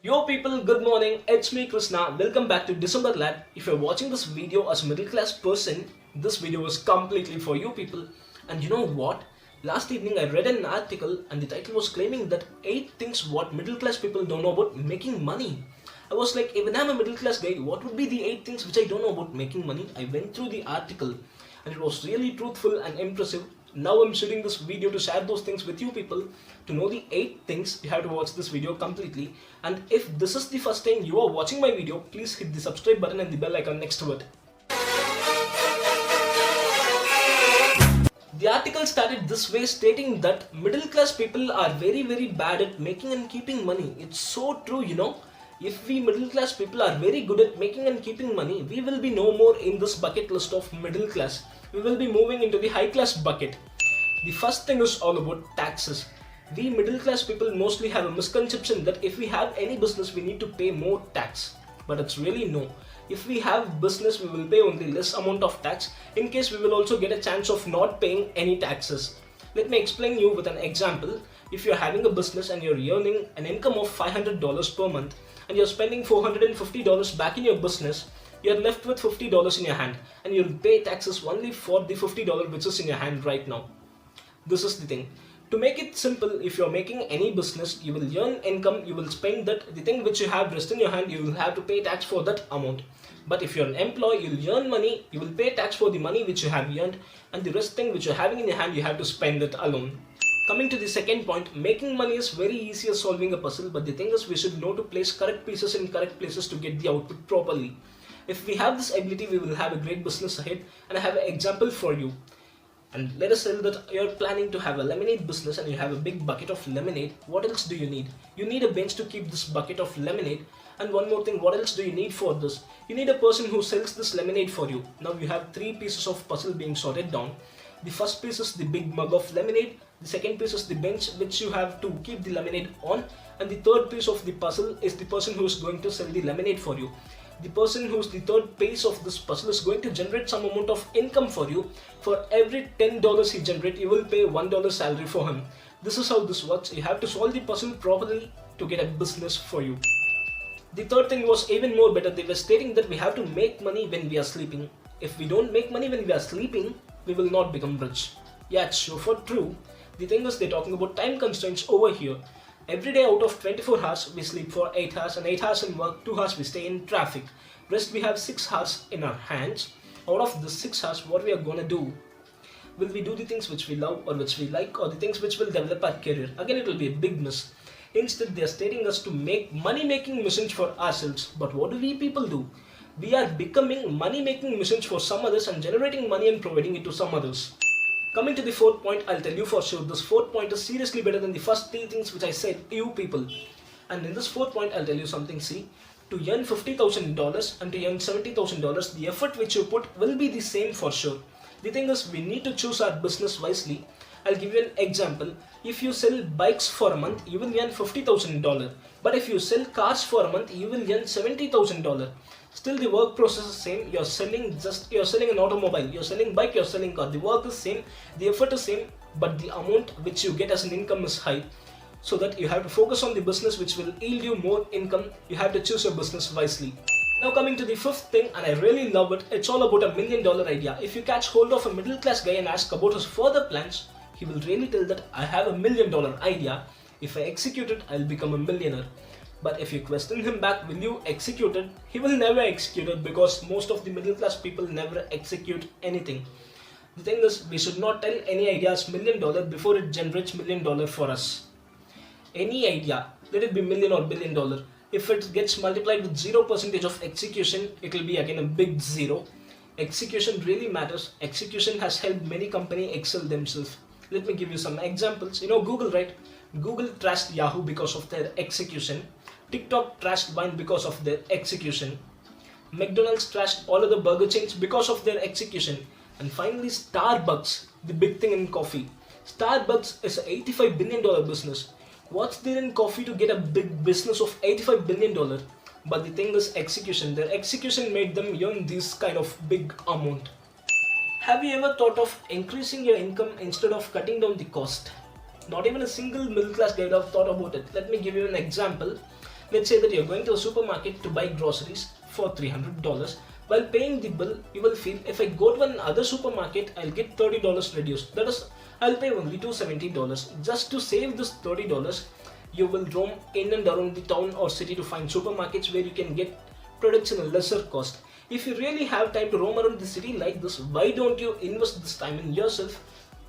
Yo people, good morning. It's me Krishna. Welcome back to December Lab. If you're watching this video as a middle class person, this video is completely for you people. And you know what? Last evening I read an article and the title was claiming that 8 things what middle class people don't know about making money. I was like, even I'm a middle class guy, what would be the 8 things which I don't know about making money? I went through the article and it was really truthful and impressive. Now I'm shooting this video to share those things with you people. To know the 8 things, you have to watch this video completely. And if this is the first time you are watching my video, please hit the subscribe button and the bell icon next to it. The article started this way, stating that middle class people are very bad at making and keeping money. It's so true, you know. If we middle class people are very good at making and keeping money, we will be no more in this bucket list of middle class. We will be moving into the high class bucket. The first thing is all about taxes. We middle class people mostly have a misconception that if we have any business, we need to pay more tax. But it's really no. If we have business, we will pay only less amount of tax. In case, we will also get a chance of not paying any taxes. Let me explain you with an example. If you're having a business and you're earning an income of $500 per month and you're spending $450 back in your business, you're left with $50 in your hand and you'll pay taxes only for the $50 which is in your hand right now. This is the thing. To make it simple, if you're making any business, you will earn income, you will spend that, the thing which you have rest in your hand, you will have to pay tax for that amount. But if you're an employee, you'll earn money, you will pay tax for the money which you have earned, and the rest thing which you're having in your hand, you have to spend it alone. Coming to the second point, making money is very easy as solving a puzzle, but the thing is we should know to place correct pieces in correct places to get the output properly. If we have this ability, we will have a great business ahead, and I have an example for you. And let us say that you're planning to have a lemonade business and you have a big bucket of lemonade. What else do you need? You need a bench to keep this bucket of lemonade. And one more thing, what else do you need for this? You need a person who sells this lemonade for you. Now you have 3 pieces of puzzle being sorted down. The first piece is the big mug of lemonade. The second piece is the bench which you have to keep the lemonade on. And the third piece of the puzzle is the person who is going to sell the lemonade for you. The person who's the third piece of this puzzle is going to generate some amount of income for you. For every $10 he generates, you will pay $1 salary for him. This is how this works. You have to solve the puzzle properly to get a business for you. The third thing was even more better. They were stating that we have to make money when we are sleeping. If we don't make money when we are sleeping, we will not become rich. Yeah, it's sure for true. The thing is, they're talking about time constraints over here. Every day out of 24 hours, we sleep for 8 hours and 8 hours in work, 2 hours we stay in traffic. Rest we have 6 hours in our hands. Out of the 6 hours, what we are gonna do? Will we do the things which we love or which we like, or the things which will develop our career? Again, it will be a big miss. Instead, they are stating us to make money-making machines for ourselves. But what do we people do? We are becoming money-making machines for some others and generating money and providing it to some others. Coming to the fourth point, I'll tell you for sure, this fourth point is seriously better than the first 3 things which I said, you people. And in this fourth point, I'll tell you something, see. To earn $50,000 and to earn $70,000, the effort which you put will be the same for sure. The thing is, we need to choose our business wisely. I'll give you an example. If you sell bikes for a month, you will earn $50,000. But if you sell cars for a month, you will earn $70,000. Still the work process is same. You're selling an automobile, you're selling bike, you're selling car. The work is same, the effort is same, but the amount which you get as an income is high. So that you have to focus on the business which will yield you more income. You have to choose your business wisely. Now coming to the fifth thing, and I really love it, it's all about $1 million idea. If you catch hold of a middle class guy and ask about his further plans, he will really tell that I have $1 million idea. If I execute it, I'll become a millionaire. But if you question him back, will you execute it? He will never execute it because most of the middle class people never execute anything. The thing is, we should not tell any idea as $1 million before it generates $1 million for us. Any idea, let it be million or $1 billion. If it gets multiplied with 0% of execution, it will be again a big zero. Execution really matters. Execution has helped many companies excel themselves. Let me give you some examples. You know Google, right? Google trashed Yahoo because of their execution. TikTok trashed Vine because of their execution. McDonald's trashed all other burger chains because of their execution. And finally, Starbucks, the big thing in coffee. Starbucks is an $85 billion business. What's there in coffee to get a big business of $85 billion? But the thing is execution. Their execution made them earn this kind of big amount. Have you ever thought of increasing your income instead of cutting down the cost? Not even a single middle class guy would have thought about it. Let me give you an example. Let's say that you're going to a supermarket to buy groceries for $300. While paying the bill, you will feel if I go to another supermarket, I'll get $30 reduced. That is, I'll pay only $270. Just to save this $30, you will roam in and around the town or city to find supermarkets where you can get products in a lesser cost. If you really have time to roam around the city like this, why don't you invest this time in yourself,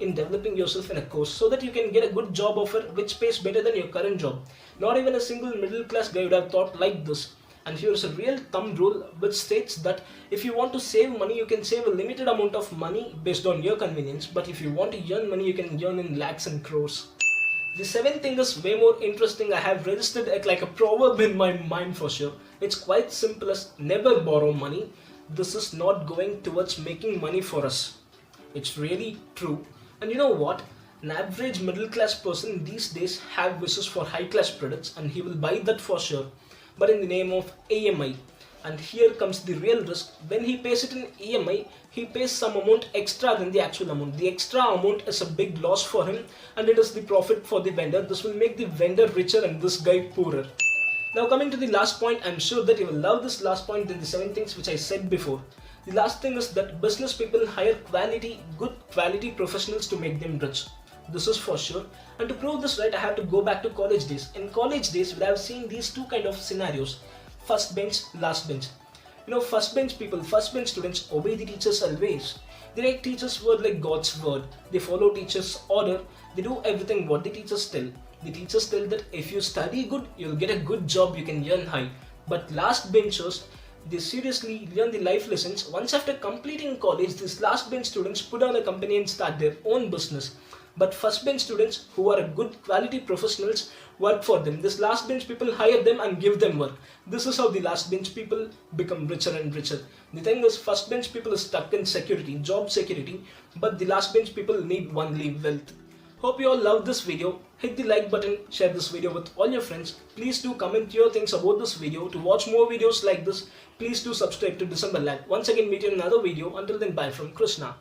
in developing yourself in a course, so that you can get a good job offer which pays better than your current job? Not even a single middle class guy would have thought like this. And here's a real thumb rule which states that if you want to save money, you can save a limited amount of money based on your convenience, but if you want to earn money, you can earn in lakhs and crores. The seventh thing is way more interesting. I have registered it like a proverb in my mind for sure. It's quite simple as never borrow money. This is not going towards making money for us. It's really true. And you know what? An average middle class person these days have wishes for high class products and he will buy that for sure. But in the name of EMI. And here comes the real risk. When he pays it in EMI, he pays some amount extra than the actual amount. The extra amount is a big loss for him and it is the profit for the vendor. This will make the vendor richer and this guy poorer. Now coming to the last point, I'm sure that you will love this last point than the 7 things which I said before. The last thing is that business people hire good quality professionals to make them rich. This is for sure. And to prove this right, I have to go back to college days. In college days, we have seen these two kind of scenarios. First bench, last bench. First bench people, first bench students obey the teachers always. They take teachers' word like God's word. They follow teachers' order. They do everything what the teachers tell. The teachers tell that if you study good, you'll get a good job, you can earn high. But last benchers, they seriously learn the life lessons. Once after completing college, these last bench students put on a company and start their own business. But first bench students who are good quality professionals work for them. This last bench people hire them and give them work. This is how the last bench people become richer and richer. The thing is, first bench people are stuck in security, job security, but the last bench people need only wealth. Hope you all loved this video. Hit the like button, share this video with all your friends. Please do comment your things about this video. To watch more videos like this, please do subscribe to Decemberland. Once again, meet you in another video. Until then, bye from Krishna.